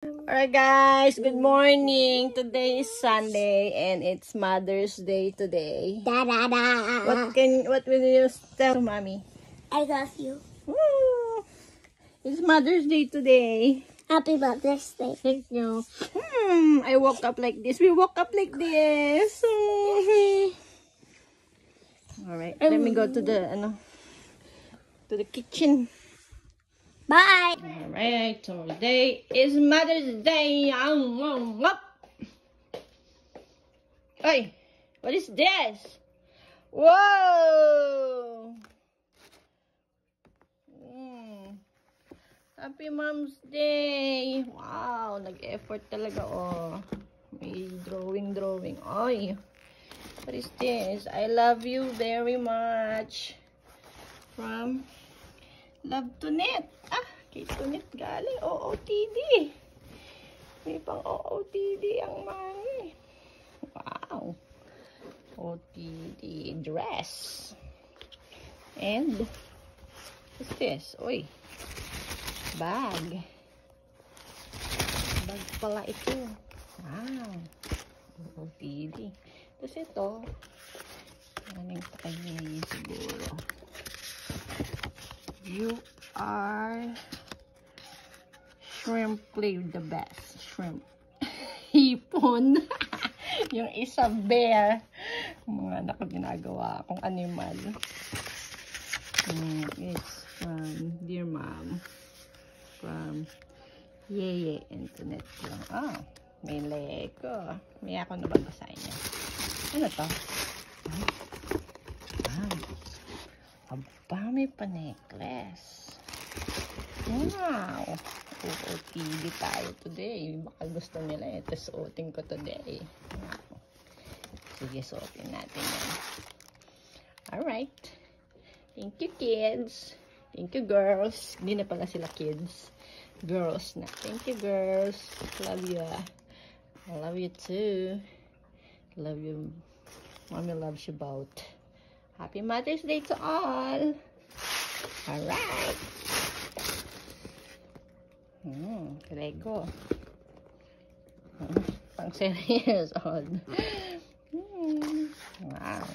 Alright guys, good morning. Today is Sunday and it's Mother's Day today. Da da da. What will you tell to mommy? I love you. Woo! It's Mother's Day today. Happy Mother's Day. Thank you. I woke up like this. We woke up like this. Alright, let me go to the kitchen. Bye. Alright, so today is Mother's Day. Hey, what is this? Whoa! Happy Mom's Day! Wow, nag-effort talaga, oh. May drawing. Oy, what is this? I love you very much. From Love to Net. Kay Tunet galing. OOTD. May pang OOTD ang mami. Wow. OOTD dress. And, what's this? Uy. Bag. Bag pala ito. Wow. OOTD. Tapos ito, anong takay siguro. You are shrimp play the best. Shrimp. Hipon. Yung isa bear. Mga anak ko ginagawa akong animal. It's from Dear Mom. From Yeye Internet lang. May Lego. May ako nababasahin niya. Ano to? Aba, may pa-necklace. Wow! OOTD tayo today. Baka gusto nila ito. Suotin ko today. Wow. Sige, suotin natin yan. Alright. Thank you, kids. Thank you, girls. Hindi na pala sila kids. Girls na. Thank you, girls. Love you. I love you too. Love you. Mommy loves you both. Happy Mother's Day to all. Alright. Lego. Pang 7 years old. Wow.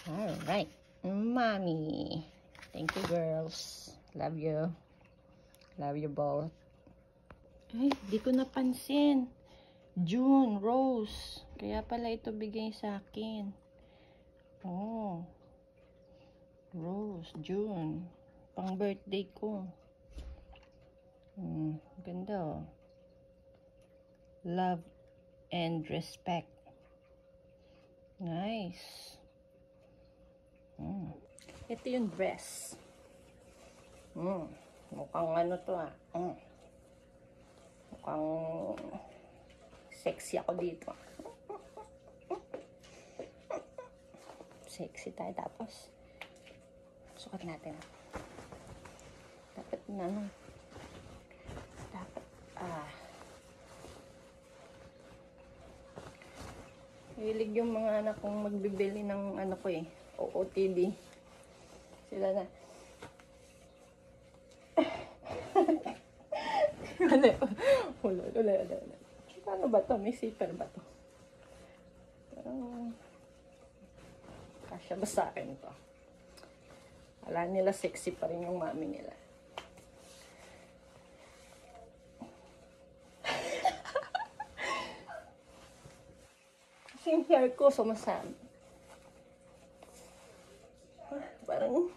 Alright. Mommy. Thank you, girls. Love you. Love you both. Ay, di ko napansin. June, Rose. Kaya pala ito bigay sa akin. Oh. Rose, June. Pang birthday ko. Ganda, oh. Love and respect. Nice. Ito yung dress. Mukhang ano to, Mukhang sexy ako dito. Sexy tayo. Tapos sukat natin. Dapat hilig yung mga anak kong magbibili ng ano ko OOTD. Sila na. Wala. Paano ba to? May zipper ba to? Kasya ba sa akin to? Wala nila, sexy pa rin yung mami nila. Kasi yung hair ko sumasama. Parang,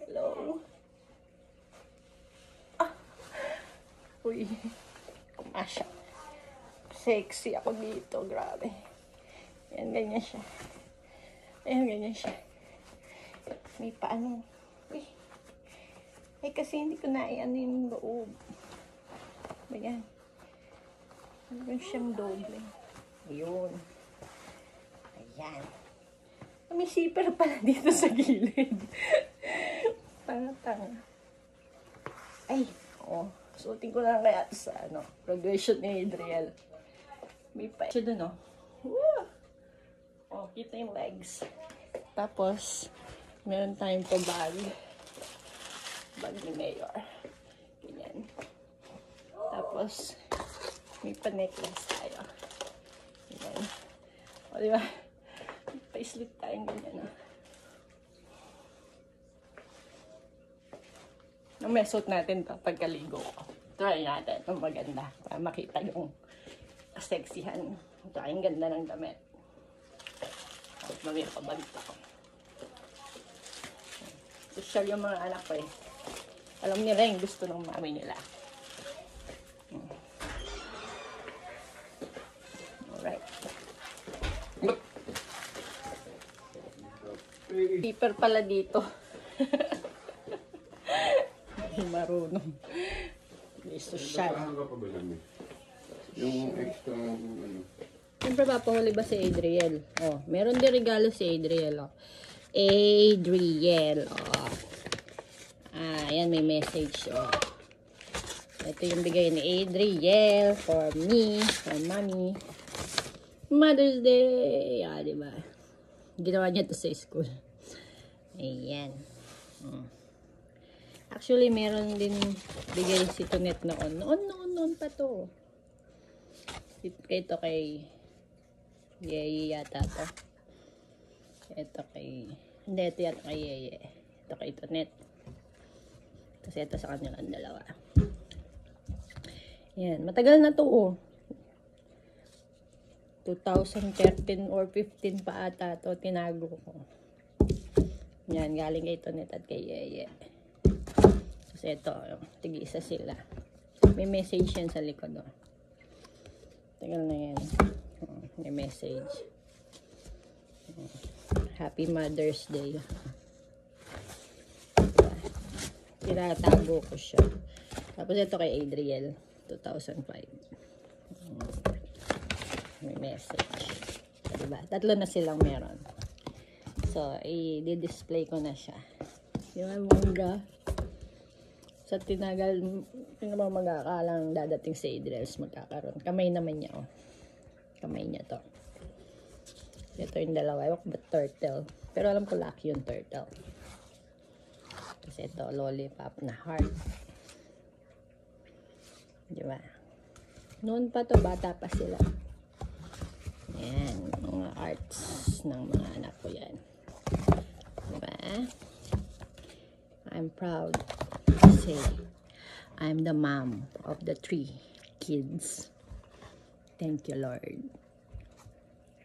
hello. Uy, kumasya. Sexy ako dito, grabe. Ayan, ganyan siya. May paano. Uy. Ay, kasi hindi ko naiano yung loob. Ayan. Meron siyang doble. Ayun. Ayan. May zipper pala dito sa gilid. Tanga. Ay, suotin ko lang kaya sa graduation ni Adriel. May pa siya dun, kita yung legs. Tapos, meron tayong pa bag. Bag ni Mayor. Ganyan. Tapos, may pa-necklace tayo. Ayan. O, diba? Pa-slit tayong ganyan, Mesot natin to pagkaligo ko. Try natin. Ang maganda. Para makita yung sexihan. Ito ay ganda ng damit. Tapos mamaya pabalik ako. Social yung mga anak ko eh. Alam nila yung gusto ng mami nila. Alright. Paper pala dito. Hindi marunong. Hindi social. Yung extra, ano. Siyempre, papahuli ba si Adriel? Oh, meron din regalo si Adriel, oh. Adriel, oh. Ayan, may message, oh. Ito yung bigay ni Adriel for me, for mommy. Mother's Day! Diba? Ginawa niya to sa school. Ayan. Actually, meron din bigay si Tonet noon. Noon pa to. Ito kay Yeye yata to. Ito kay... Hindi, ito yata kay Yeye. Ito kay Tonet. Kasi ito sa kanilang dalawa. Yan. Matagal na to, oh. 2013 or 15 pa ata to. Tinago ko. Yan. Galing kay Tonet at kay Yeye. Kasi ito, tig-isa sila. May message yan sa likod, oh. Tagal na yan. May message. Happy Mother's Day. Tinatago ko siya. Tapos ito kay Adriel, 2005. May message. Diba? Tatlo na silang meron. So, i-display ko na siya. Yung mangga. Sa tinagal, yung mga mag-aakalang dadating sa Adriel's magkakaroon. Kamay naman niya, oh. Kamay niya to. Ito yung dalawa. Ewan ko ba turtle? Pero alam ko lucky yung turtle. Kasi ito, lollipop na heart. Diba? Noon pa to, bata pa sila. Ayan, mga arts ng mga anak ko yan. Diba? I'm proud to say I'm the mom of the 3 kids. Thank you, Lord.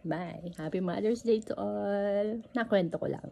Bye. Happy Mother's Day to all. Nakwento ko lang.